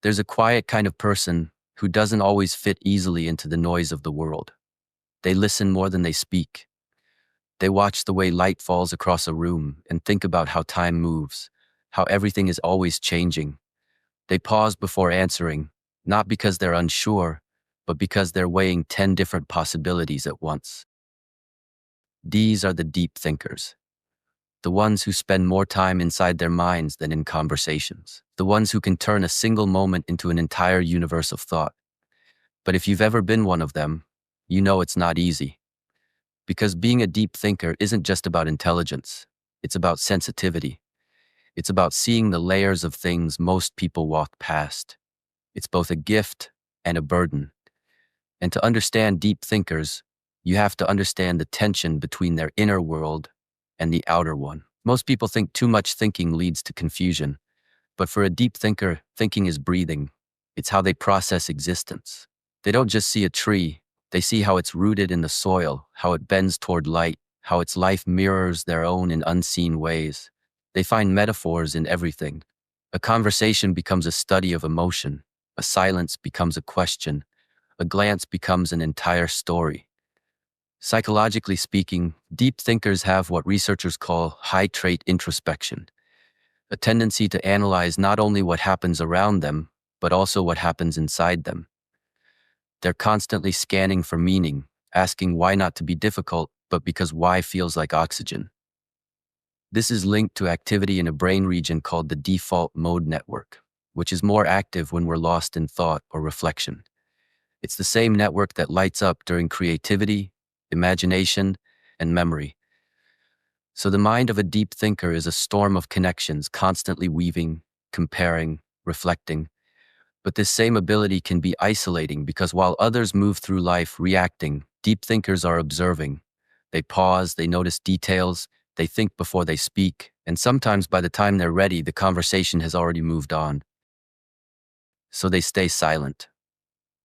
There's a quiet kind of person who doesn't always fit easily into the noise of the world. They listen more than they speak. They watch the way light falls across a room and think about how time moves, how everything is always changing. They pause before answering, not because they're unsure, but because they're weighing 10 different possibilities at once. These are the deep thinkers, the ones who spend more time inside their minds than in conversations, the ones who can turn a single moment into an entire universe of thought. But if you've ever been one of them, you know it's not easy. Because being a deep thinker isn't just about intelligence, it's about sensitivity. It's about seeing the layers of things most people walk past. It's both a gift and a burden. And to understand deep thinkers, you have to understand the tension between their inner world and the outer one. Most people think too much thinking leads to confusion, but for a deep thinker, thinking is breathing. It's how they process existence. They don't just see a tree, they see how it's rooted in the soil, how it bends toward light, how its life mirrors their own in unseen ways. They find metaphors in everything. A conversation becomes a study of emotion. A silence becomes a question. A glance becomes an entire story. Psychologically speaking, deep thinkers have what researchers call high-trait introspection, a tendency to analyze not only what happens around them, but also what happens inside them. They're constantly scanning for meaning, asking why not to be difficult, but because why feels like oxygen. This is linked to activity in a brain region called the default mode network, which is more active when we're lost in thought or reflection. It's the same network that lights up during creativity, imagination, and memory. So the mind of a deep thinker is a storm of connections, constantly weaving, comparing, reflecting. But this same ability can be isolating because while others move through life reacting, deep thinkers are observing. They pause, they notice details, they think before they speak, and sometimes by the time they're ready, the conversation has already moved on. So they stay silent.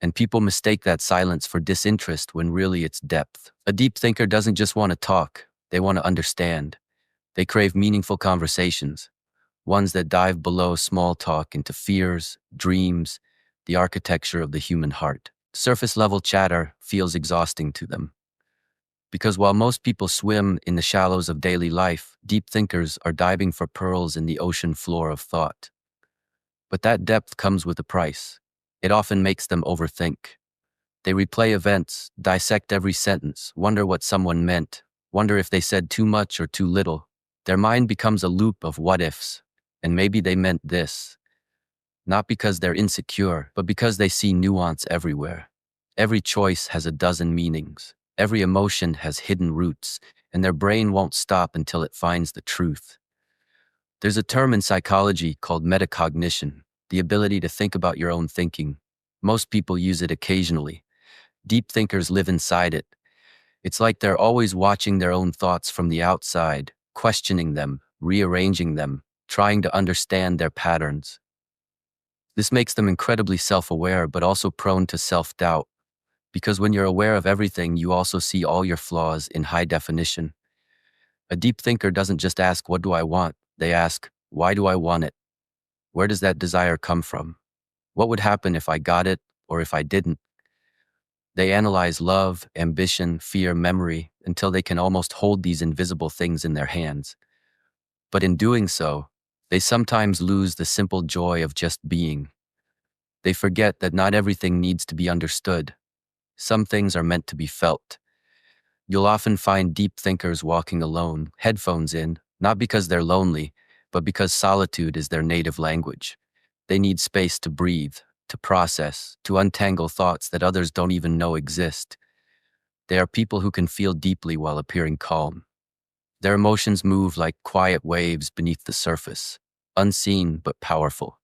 And people mistake that silence for disinterest when really it's depth. A deep thinker doesn't just want to talk, they want to understand. They crave meaningful conversations, ones that dive below small talk into fears, dreams, the architecture of the human heart. Surface level chatter feels exhausting to them. Because while most people swim in the shallows of daily life, deep thinkers are diving for pearls in the ocean floor of thought. But that depth comes with a price. It often makes them overthink. They replay events, dissect every sentence, wonder what someone meant, wonder if they said too much or too little. Their mind becomes a loop of what-ifs, and maybe they meant this. Not because they're insecure, but because they see nuance everywhere. Every choice has a dozen meanings. Every emotion has hidden roots, and their brain won't stop until it finds the truth. There's a term in psychology called meta-cognition, the ability to think about your own thinking. Most people use it occasionally. Deep thinkers live inside it. It's like they're always watching their own thoughts from the outside, questioning them, rearranging them, trying to understand their patterns. This makes them incredibly self-aware, but also prone to self-doubt, because when you're aware of everything, you also see all your flaws in high definition. A deep thinker doesn't just ask, what do I want? They ask, why do I want it? Where does that desire come from? What would happen if I got it or if I didn't? They analyze love, ambition, fear, memory, until they can almost hold these invisible things in their hands. But in doing so, they sometimes lose the simple joy of just being. They forget that not everything needs to be understood. Some things are meant to be felt. You'll often find deep thinkers walking alone, headphones in, not because they're lonely, but because solitude is their native language. They need space to breathe, to process, to untangle thoughts that others don't even know exist. They are people who can feel deeply while appearing calm. Their emotions move like quiet waves beneath the surface, unseen but powerful.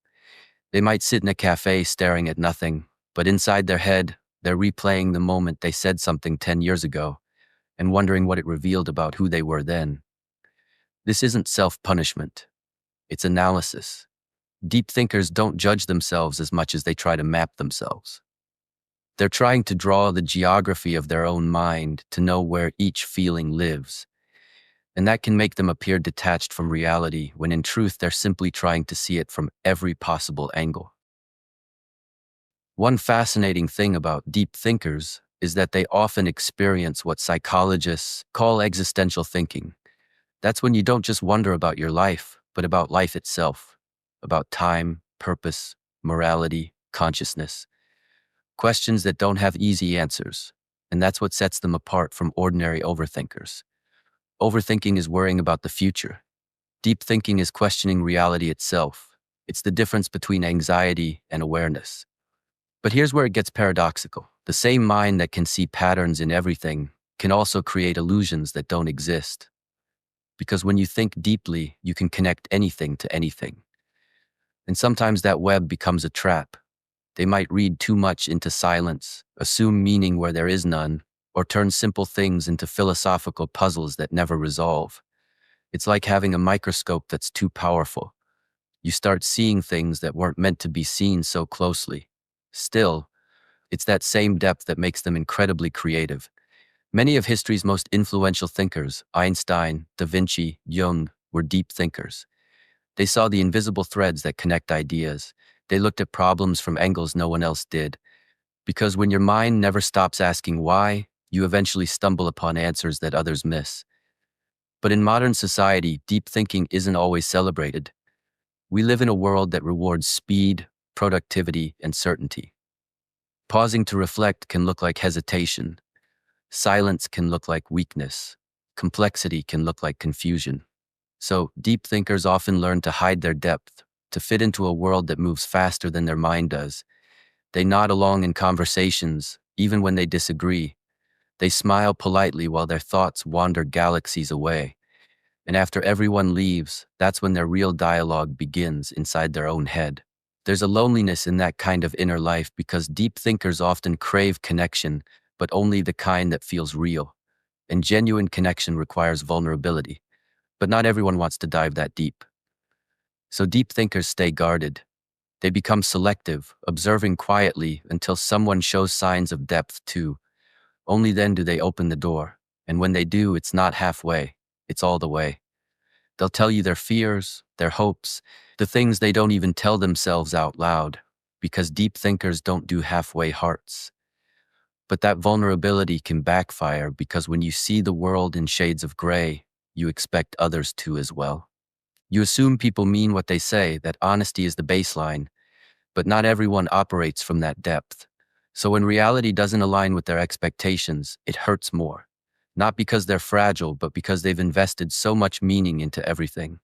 They might sit in a cafe staring at nothing, but inside their head, they're replaying the moment they said something 10 years ago and wondering what it revealed about who they were then. This isn't self-punishment. It's analysis. Deep thinkers don't judge themselves as much as they try to map themselves. They're trying to draw the geography of their own mind to know where each feeling lives. And that can make them appear detached from reality when in truth they're simply trying to see it from every possible angle. One fascinating thing about deep thinkers is that they often experience what psychologists call existential thinking. That's when you don't just wonder about your life, but about life itself, about time, purpose, morality, consciousness. Questions that don't have easy answers. And that's what sets them apart from ordinary overthinkers. Overthinking is worrying about the future. Deep thinking is questioning reality itself. It's the difference between anxiety and awareness. But here's where it gets paradoxical. The same mind that can see patterns in everything can also create illusions that don't exist. Because when you think deeply, you can connect anything to anything. And sometimes that web becomes a trap. They might read too much into silence, assume meaning where there is none, or turn simple things into philosophical puzzles that never resolve. It's like having a microscope that's too powerful. You start seeing things that weren't meant to be seen so closely. Still, it's that same depth that makes them incredibly creative. Many of history's most influential thinkers, Einstein, Da Vinci, Jung, were deep thinkers. They saw the invisible threads that connect ideas. They looked at problems from angles no one else did. Because when your mind never stops asking why, you eventually stumble upon answers that others miss. But in modern society, deep thinking isn't always celebrated. We live in a world that rewards speed, productivity, and certainty. Pausing to reflect can look like hesitation. Silence can look like weakness. Complexity can look like confusion. So, deep thinkers often learn to hide their depth, to fit into a world that moves faster than their mind does. They nod along in conversations, even when they disagree. They smile politely while their thoughts wander galaxies away. And after everyone leaves, that's when their real dialogue begins inside their own head. There's a loneliness in that kind of inner life because deep thinkers often crave connection, but only the kind that feels real. And genuine connection requires vulnerability. But not everyone wants to dive that deep. So deep thinkers stay guarded. They become selective, observing quietly until someone shows signs of depth too. Only then do they open the door. And when they do, it's not halfway, it's all the way. They'll tell you their fears, their hopes, the things they don't even tell themselves out loud, because deep thinkers don't do halfway hearts. But that vulnerability can backfire because when you see the world in shades of gray, you expect others to as well. You assume people mean what they say, that honesty is the baseline, but not everyone operates from that depth. So when reality doesn't align with their expectations, it hurts more. Not because they're fragile, but because they've invested so much meaning into everything.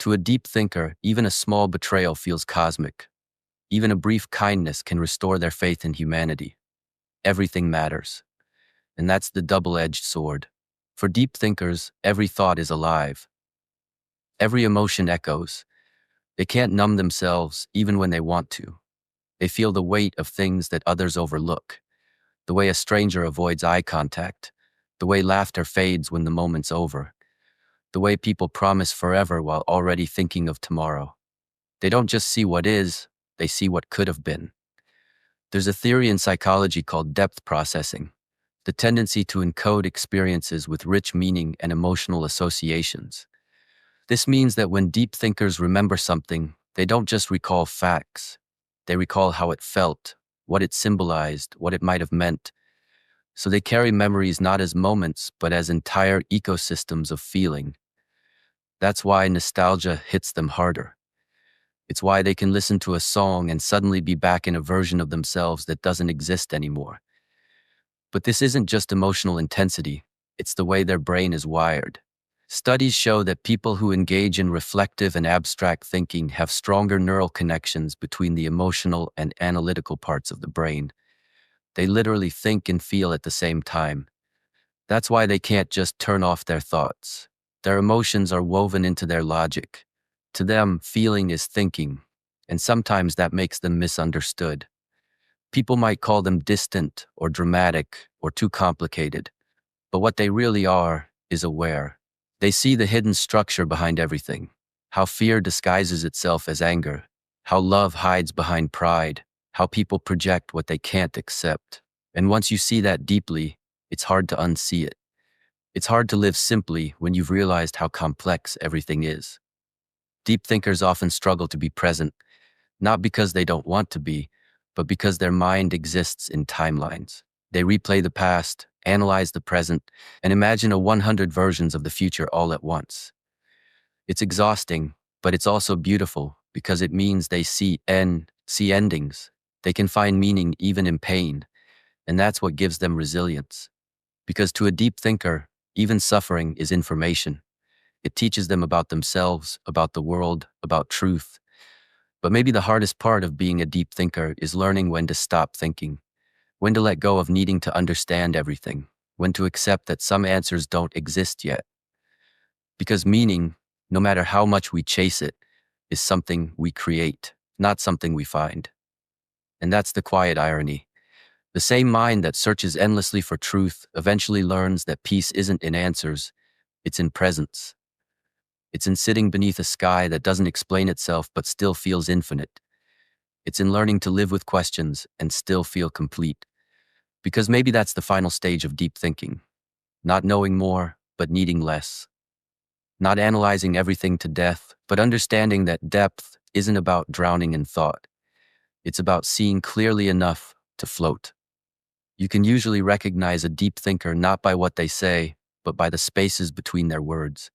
To a deep thinker, even a small betrayal feels cosmic. Even a brief kindness can restore their faith in humanity. Everything matters. And that's the double-edged sword. For deep thinkers, every thought is alive. Every emotion echoes. They can't numb themselves even when they want to. They feel the weight of things that others overlook. The way a stranger avoids eye contact. The way laughter fades when the moment's over. The way people promise forever while already thinking of tomorrow. They don't just see what is, they see what could have been. There's a theory in psychology called depth processing, the tendency to encode experiences with rich meaning and emotional associations. This means that when deep thinkers remember something, they don't just recall facts. They recall how it felt, what it symbolized, what it might have meant. So they carry memories not as moments, but as entire ecosystems of feeling. That's why nostalgia hits them harder. It's why they can listen to a song and suddenly be back in a version of themselves that doesn't exist anymore. But this isn't just emotional intensity, it's the way their brain is wired. Studies show that people who engage in reflective and abstract thinking have stronger neural connections between the emotional and analytical parts of the brain. They literally think and feel at the same time. That's why they can't just turn off their thoughts. Their emotions are woven into their logic. To them, feeling is thinking, and sometimes that makes them misunderstood. People might call them distant or dramatic or too complicated, but what they really are is aware. They see the hidden structure behind everything, how fear disguises itself as anger, how love hides behind pride, how people project what they can't accept. And once you see that deeply, it's hard to unsee it. It's hard to live simply when you've realized how complex everything is. Deep thinkers often struggle to be present, not because they don't want to be, but because their mind exists in timelines. They replay the past, analyze the present, and imagine 100 versions of the future all at once. It's exhausting, but it's also beautiful because it means they see endings. They can find meaning even in pain, and that's what gives them resilience. Because to a deep thinker, even suffering is information. It teaches them about themselves, about the world, about truth. But maybe the hardest part of being a deep thinker is learning when to stop thinking, when to let go of needing to understand everything, when to accept that some answers don't exist yet. Because meaning, no matter how much we chase it, is something we create, not something we find. And that's the quiet irony. The same mind that searches endlessly for truth eventually learns that peace isn't in answers, it's in presence. It's in sitting beneath a sky that doesn't explain itself but still feels infinite. It's in learning to live with questions and still feel complete. Because maybe that's the final stage of deep thinking. Not knowing more, but needing less. Not analyzing everything to death, but understanding that depth isn't about drowning in thought. It's about seeing clearly enough to float. You can usually recognize a deep thinker not by what they say, but by the spaces between their words.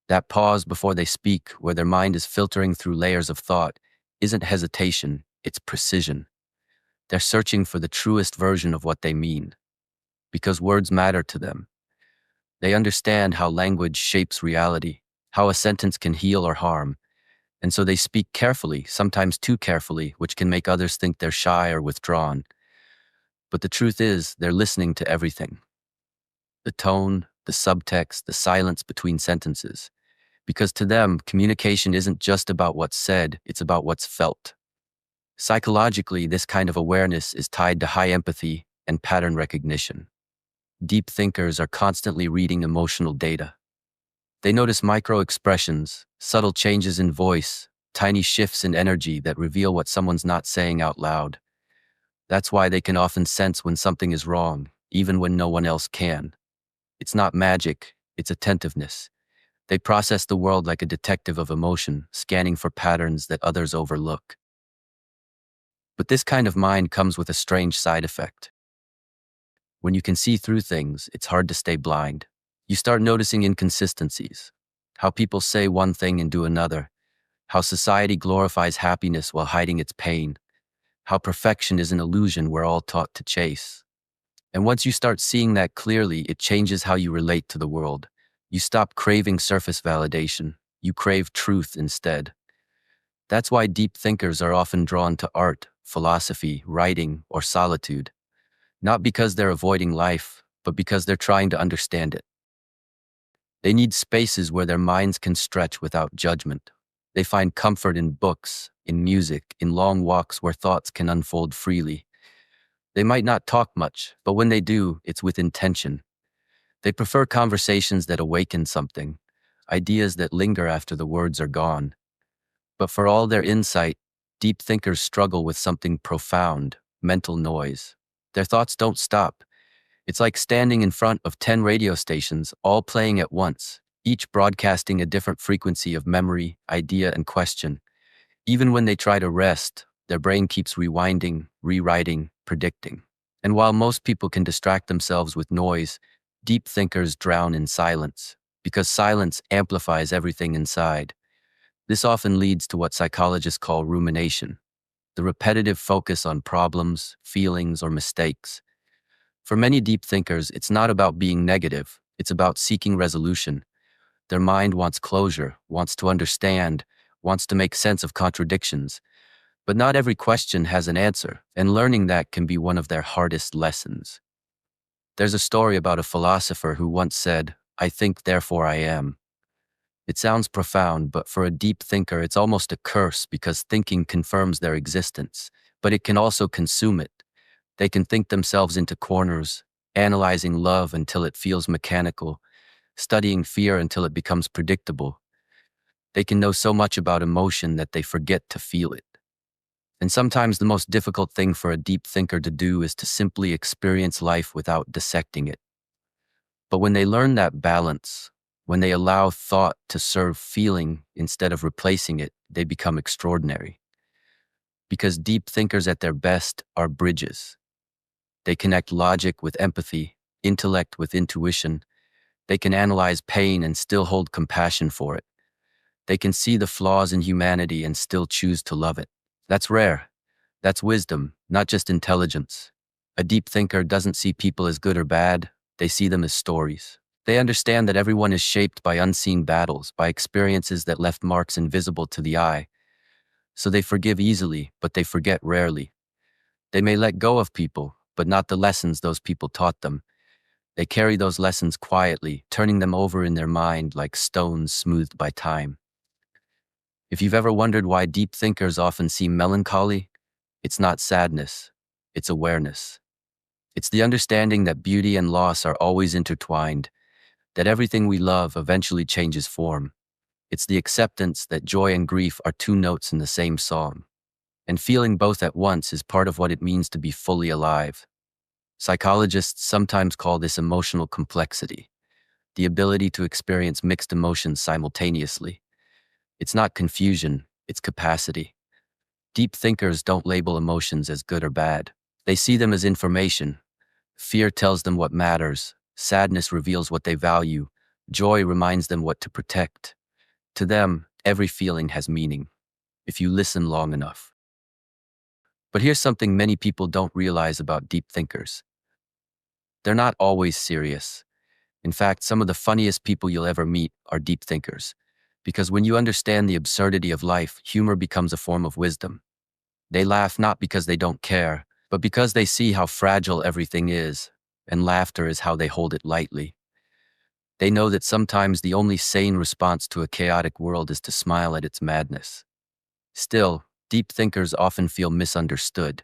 That pause before they speak, where their mind is filtering through layers of thought, isn't hesitation, it's precision. They're searching for the truest version of what they mean, because words matter to them. They understand how language shapes reality, how a sentence can heal or harm, and so they speak carefully, sometimes too carefully, which can make others think they're shy or withdrawn. But the truth is, they're listening to everything. The tone, the subtext, the silence between sentences. Because to them, communication isn't just about what's said, it's about what's felt. Psychologically, this kind of awareness is tied to high empathy and pattern recognition. Deep thinkers are constantly reading emotional data. They notice micro-expressions, subtle changes in voice, tiny shifts in energy that reveal what someone's not saying out loud. That's why they can often sense when something is wrong, even when no one else can. It's not magic, it's attentiveness. They process the world like a detective of emotion, scanning for patterns that others overlook. But this kind of mind comes with a strange side effect. When you can see through things, it's hard to stay blind. You start noticing inconsistencies, how people say one thing and do another, how society glorifies happiness while hiding its pain, how perfection is an illusion we're all taught to chase. And once you start seeing that clearly, it changes how you relate to the world. You stop craving surface validation. You crave truth instead. That's why deep thinkers are often drawn to art, philosophy, writing, or solitude. Not because they're avoiding life, but because they're trying to understand it. They need spaces where their minds can stretch without judgment. They find comfort in books, in music, in long walks where thoughts can unfold freely. They might not talk much, but when they do, it's with intention. They prefer conversations that awaken something, ideas that linger after the words are gone. But for all their insight, deep thinkers struggle with something profound, mental noise. Their thoughts don't stop. It's like standing in front of 10 radio stations, all playing at once, each broadcasting a different frequency of memory, idea, and question. Even when they try to rest, their brain keeps rewinding, rewriting, predicting. And while most people can distract themselves with noise, deep thinkers drown in silence, because silence amplifies everything inside. This often leads to what psychologists call rumination, the repetitive focus on problems, feelings, or mistakes. For many deep thinkers, it's not about being negative, it's about seeking resolution. Their mind wants closure, wants to understand, wants to make sense of contradictions. But not every question has an answer, and learning that can be one of their hardest lessons. There's a story about a philosopher who once said, "I think, therefore I am." It sounds profound, but for a deep thinker, it's almost a curse because thinking confirms their existence, but it can also consume it. They can think themselves into corners, analyzing love until it feels mechanical, studying fear until it becomes predictable. They can know so much about emotion that they forget to feel it. And sometimes the most difficult thing for a deep thinker to do is to simply experience life without dissecting it. But when they learn that balance, when they allow thought to serve feeling instead of replacing it, they become extraordinary. because deep thinkers at their best are bridges. They connect logic with empathy, intellect with intuition. They can analyze pain and still hold compassion for it. They can see the flaws in humanity and still choose to love it. That's rare. That's wisdom, not just intelligence. A deep thinker doesn't see people as good or bad, they see them as stories. They understand that everyone is shaped by unseen battles, by experiences that left marks invisible to the eye. So they forgive easily, but they forget rarely. They may let go of people, but not the lessons those people taught them. They carry those lessons quietly, turning them over in their mind like stones smoothed by time. If you've ever wondered why deep thinkers often seem melancholy, it's not sadness, it's awareness. It's the understanding that beauty and loss are always intertwined, that everything we love eventually changes form. It's the acceptance that joy and grief are two notes in the same song. And feeling both at once is part of what it means to be fully alive. Psychologists sometimes call this emotional complexity, the ability to experience mixed emotions simultaneously. It's not confusion, it's capacity. Deep thinkers don't label emotions as good or bad. They see them as information. Fear tells them what matters. Sadness reveals what they value. Joy reminds them what to protect. To them, every feeling has meaning, if you listen long enough. But here's something many people don't realize about deep thinkers. They're not always serious. In fact, some of the funniest people you'll ever meet are deep thinkers. Because when you understand the absurdity of life, humor becomes a form of wisdom. They laugh not because they don't care, but because they see how fragile everything is, and laughter is how they hold it lightly. They know that sometimes the only sane response to a chaotic world is to smile at its madness. Still, deep thinkers often feel misunderstood.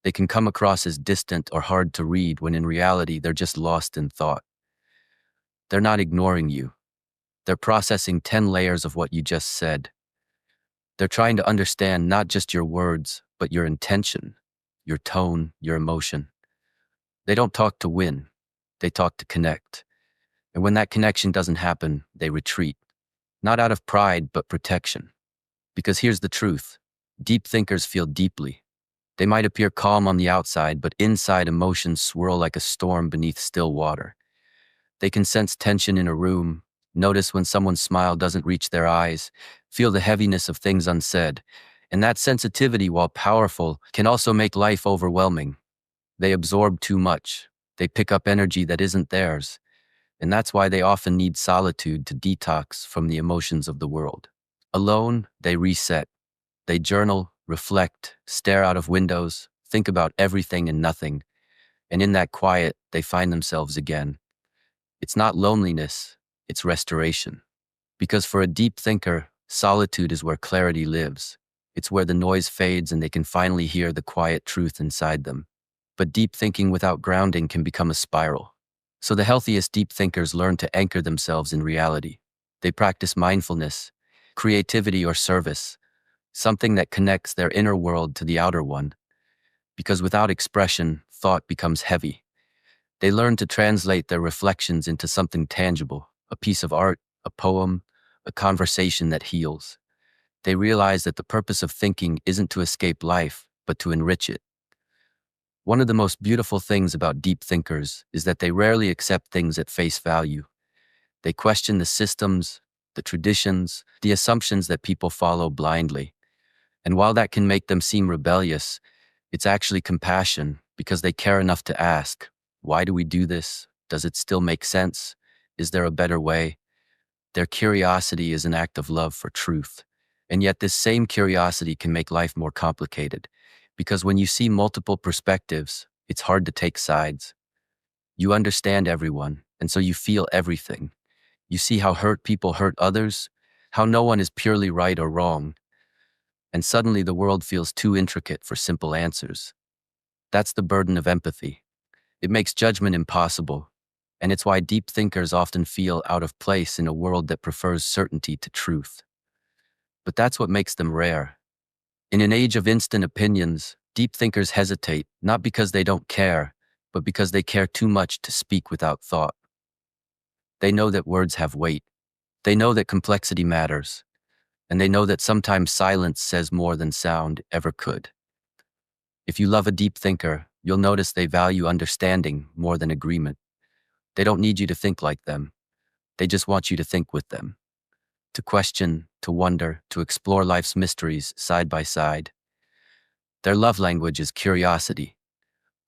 They can come across as distant or hard to read when in reality they're just lost in thought. They're not ignoring you. They're processing 10 layers of what you just said. They're trying to understand not just your words, but your intention, your tone, your emotion. They don't talk to win. They talk to connect. And when that connection doesn't happen, they retreat. Not out of pride, but protection. Because here's the truth. Deep thinkers feel deeply. They might appear calm on the outside, but inside emotions swirl like a storm beneath still water. They can sense tension in a room, notice when someone's smile doesn't reach their eyes, feel the heaviness of things unsaid. And that sensitivity, while powerful, can also make life overwhelming. They absorb too much. They pick up energy that isn't theirs. And that's why they often need solitude to detox from the emotions of the world. Alone, they reset. They journal, reflect, stare out of windows, think about everything and nothing. And in that quiet, they find themselves again. It's not loneliness, it's restoration. Because for a deep thinker, solitude is where clarity lives. It's where the noise fades and they can finally hear the quiet truth inside them. But deep thinking without grounding can become a spiral. So the healthiest deep thinkers learn to anchor themselves in reality. They practice mindfulness, creativity, or service, something that connects their inner world to the outer one. Because without expression, thought becomes heavy. They learn to translate their reflections into something tangible, a piece of art, a poem, a conversation that heals. They realize that the purpose of thinking isn't to escape life, but to enrich it. One of the most beautiful things about deep thinkers is that they rarely accept things at face value. They question the systems, the traditions, the assumptions that people follow blindly. And while that can make them seem rebellious, it's actually compassion because they care enough to ask, why do we do this? Does it still make sense? Is there a better way? Their curiosity is an act of love for truth. And yet this same curiosity can make life more complicated, because when you see multiple perspectives, it's hard to take sides. You understand everyone, and so you feel everything. You see how hurt people hurt others, how no one is purely right or wrong, and suddenly the world feels too intricate for simple answers. That's the burden of empathy. It makes judgment impossible, and it's why deep thinkers often feel out of place in a world that prefers certainty to truth. But that's what makes them rare. In an age of instant opinions, deep thinkers hesitate, not because they don't care, but because they care too much to speak without thought. They know that words have weight. They know that complexity matters. and they know that sometimes silence says more than sound ever could. If you love a deep thinker, you'll notice they value understanding more than agreement. They don't need you to think like them. They just want you to think with them, to question, to wonder, to explore life's mysteries side by side. Their love language is curiosity.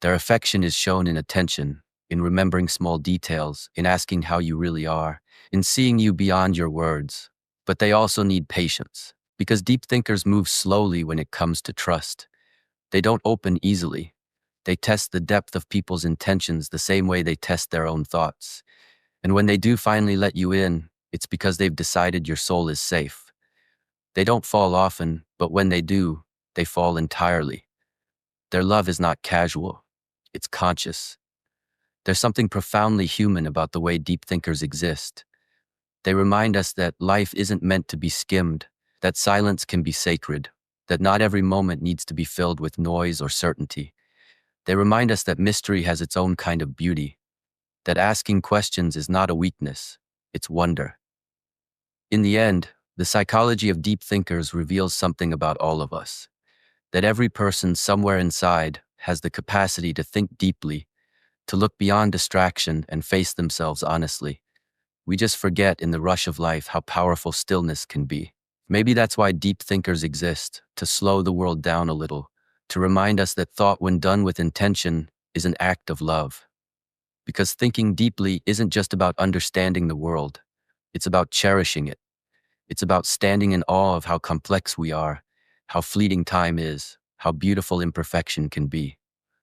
Their affection is shown in attention, in remembering small details, in asking how you really are, in seeing you beyond your words. But they also need patience, because deep thinkers move slowly when it comes to trust. They don't open easily. They test the depth of people's intentions the same way they test their own thoughts. And when they do finally let you in, it's because they've decided your soul is safe. They don't fall often, but when they do, they fall entirely. Their love is not casual. It's conscious. There's something profoundly human about the way deep thinkers exist. They remind us that life isn't meant to be skimmed, that silence can be sacred, that not every moment needs to be filled with noise or certainty. They remind us that mystery has its own kind of beauty, that asking questions is not a weakness, it's wonder. In the end, the psychology of deep thinkers reveals something about all of us, that every person somewhere inside has the capacity to think deeply, to look beyond distraction and face themselves honestly. We just forget in the rush of life how powerful stillness can be. Maybe that's why deep thinkers exist, to slow the world down a little, to remind us that thought, when done with intention, is an act of love. Because thinking deeply isn't just about understanding the world, it's about cherishing it. It's about standing in awe of how complex we are, how fleeting time is, how beautiful imperfection can be.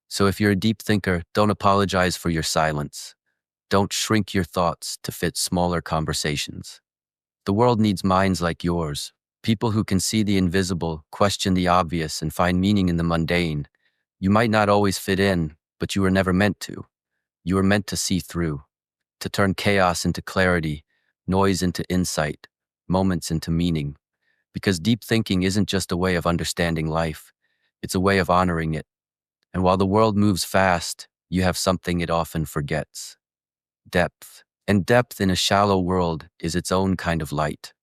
So if you're a deep thinker, don't apologize for your silence. Don't shrink your thoughts to fit smaller conversations. The world needs minds like yours, people who can see the invisible, question the obvious, and find meaning in the mundane. You might not always fit in, but you were never meant to. You were meant to see through, to turn chaos into clarity, noise into insight, moments into meaning. Because deep thinking isn't just a way of understanding life, it's a way of honoring it. And while the world moves fast, you have something it often forgets: depth. And depth in a shallow world is its own kind of light.